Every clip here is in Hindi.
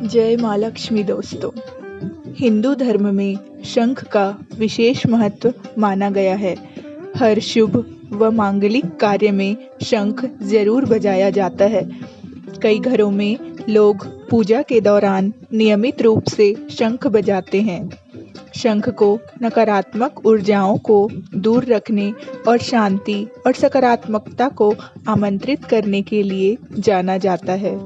जय माँ लक्ष्मी दोस्तों। हिंदू धर्म में शंख का विशेष महत्व माना गया है। हर शुभ व मांगलिक कार्य में शंख जरूर बजाया जाता है। कई घरों में लोग पूजा के दौरान नियमित रूप से शंख बजाते हैं। शंख को नकारात्मक ऊर्जाओं को दूर रखने और शांति और सकारात्मकता को आमंत्रित करने के लिए जाना जाता है।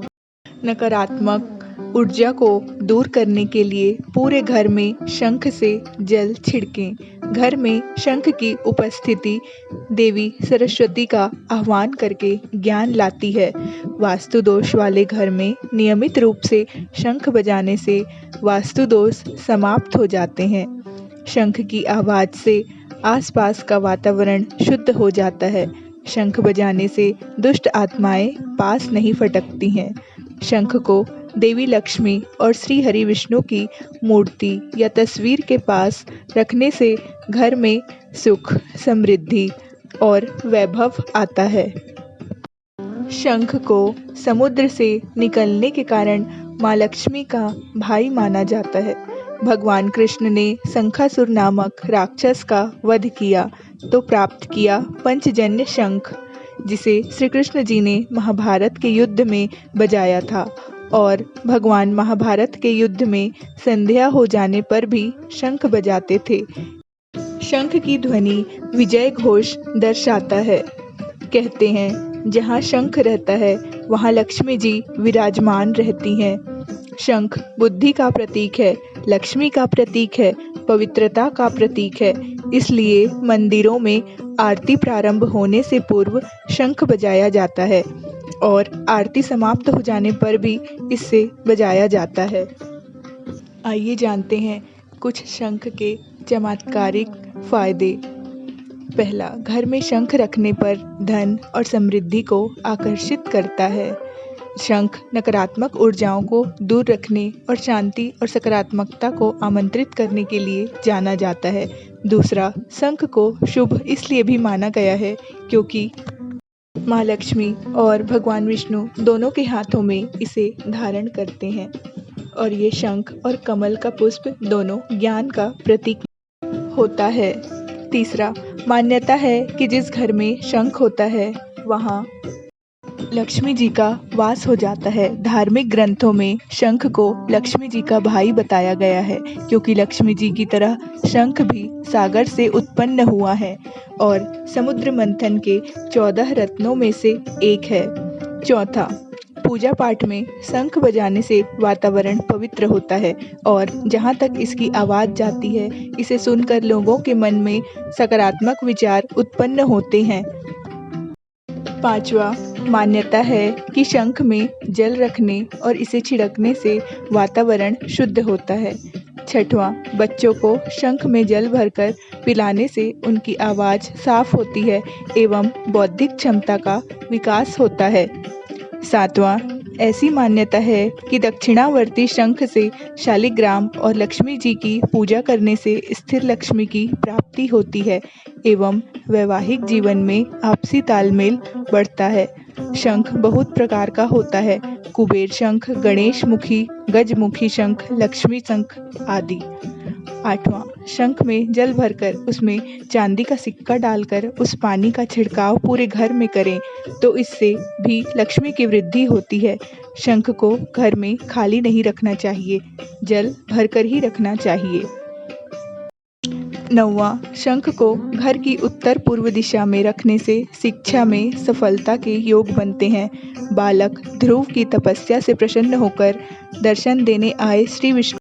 नकारात्मक ऊर्जा को दूर करने के लिए पूरे घर में शंख से जल छिड़कें। घर में शंख की उपस्थिति देवी सरस्वती का आह्वान करके ज्ञान लाती है। वास्तु दोष वाले घर में नियमित रूप से शंख बजाने से वास्तु दोष समाप्त हो जाते हैं। शंख की आवाज़ से आसपास का वातावरण शुद्ध हो जाता है। शंख बजाने से दुष्ट आत्माएं पास नहीं फटकती हैं। शंख को देवी लक्ष्मी और श्री हरि विष्णु की मूर्ति या तस्वीर के पास रखने से घर में सुख, समृद्धि और वैभव आता है। शंख को समुद्र से निकलने के कारण माँ लक्ष्मी का भाई माना जाता है। भगवान कृष्ण ने शंखासुर नामक राक्षस का वध किया तो प्राप्त किया पंचजन्य शंख, जिसे श्री कृष्ण जी ने महाभारत के युद्ध में बजाया था। और भगवान महाभारत के युद्ध में संध्या हो जाने पर भी शंख बजाते थे। शंख की ध्वनि विजय घोष दर्शाता है। कहते हैं जहाँ शंख रहता है वहाँ लक्ष्मी जी विराजमान रहती हैं। शंख बुद्धि का प्रतीक है, लक्ष्मी का प्रतीक है, पवित्रता का प्रतीक है। इसलिए मंदिरों में आरती प्रारंभ होने से पूर्व शंख बजाया जाता है और आरती समाप्त हो जाने पर भी इससे बजाया जाता है। आइए जानते हैं कुछ शंख के चमत्कारिक फायदे। पहला, घर में शंख रखने पर धन और समृद्धि को आकर्षित करता है। शंख नकारात्मक ऊर्जाओं को दूर रखने और शांति और सकारात्मकता को आमंत्रित करने के लिए जाना जाता है। दूसरा, शंख को शुभ इसलिए भी माना गया है क्योंकि माँ लक्ष्मी और भगवान विष्णु दोनों के हाथों में इसे धारण करते हैं और ये शंख और कमल का पुष्प दोनों ज्ञान का प्रतीक होता है। तीसरा, मान्यता है कि जिस घर में शंख होता है वहाँ लक्ष्मी जी का वास हो जाता है। धार्मिक ग्रंथों में शंख को लक्ष्मी जी का भाई बताया गया है क्योंकि लक्ष्मी जी की तरह शंख भी सागर से उत्पन्न हुआ है और समुद्र मंथन के 14 रत्नों में से एक है। चौथा, पूजा पाठ में शंख बजाने से वातावरण पवित्र होता है और जहाँ तक इसकी आवाज़ जाती है इसे सुनकर लोगों के मन में सकारात्मक विचार उत्पन्न होते हैं। पांचवा, मान्यता है कि शंख में जल रखने और इसे छिड़कने से वातावरण शुद्ध होता है। छठवां, बच्चों को शंख में जल भरकर पिलाने से उनकी आवाज़ साफ होती है एवं बौद्धिक क्षमता का विकास होता है। सातवां, ऐसी मान्यता है कि दक्षिणावर्ती शंख से शालिग्राम और लक्ष्मी जी की पूजा करने से स्थिर लक्ष्मी की प्राप्ति होती है एवं वैवाहिक जीवन में आपसी तालमेल बढ़ता है। शंख बहुत प्रकार का होता है। कुबेर शंख, गणेश मुखी, गजमुखी शंख, लक्ष्मी शंख आदि। आठवां, शंख में जल भरकर उसमें चांदी का सिक्का डालकर उस पानी का छिड़काव पूरे घर में करें तो इससे भी लक्ष्मी की वृद्धि होती है। शंख को घर में खाली नहीं रखना चाहिए, जल भरकर ही रखना चाहिए। नौवां, शंख को घर की उत्तर पूर्व दिशा में रखने से शिक्षा में सफलता के योग बनते हैं। बालक ध्रुव की तपस्या से प्रसन्न होकर दर्शन देने आए श्री विष्णु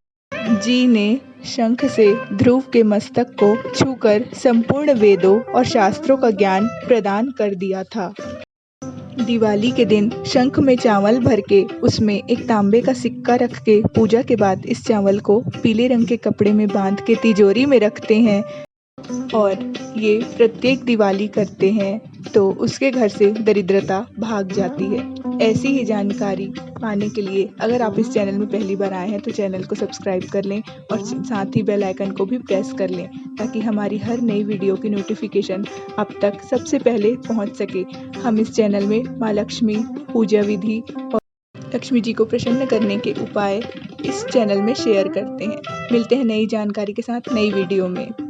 जी ने शंख से ध्रुव के मस्तक को छूकर संपूर्ण वेदों और शास्त्रों का ज्ञान प्रदान कर दिया था। दिवाली के दिन शंख में चावल भर के उसमें एक तांबे का सिक्का रख के पूजा के बाद इस चावल को पीले रंग के कपड़े में बांध के तिजोरी में रखते हैं और ये प्रत्येक दिवाली करते हैं तो उसके घर से दरिद्रता भाग जाती है। ऐसी ही जानकारी पाने के लिए अगर आप इस चैनल में पहली बार आए हैं तो चैनल को सब्सक्राइब कर लें और साथ ही बेल आइकन को भी प्रेस कर लें ताकि हमारी हर नई वीडियो की नोटिफिकेशन आप तक सबसे पहले पहुंच सके। हम इस चैनल में माँ लक्ष्मी पूजा विधि और लक्ष्मी जी को प्रसन्न करने के उपाय इस चैनल में शेयर करते हैं। मिलते हैं नई जानकारी के साथ नई वीडियो में।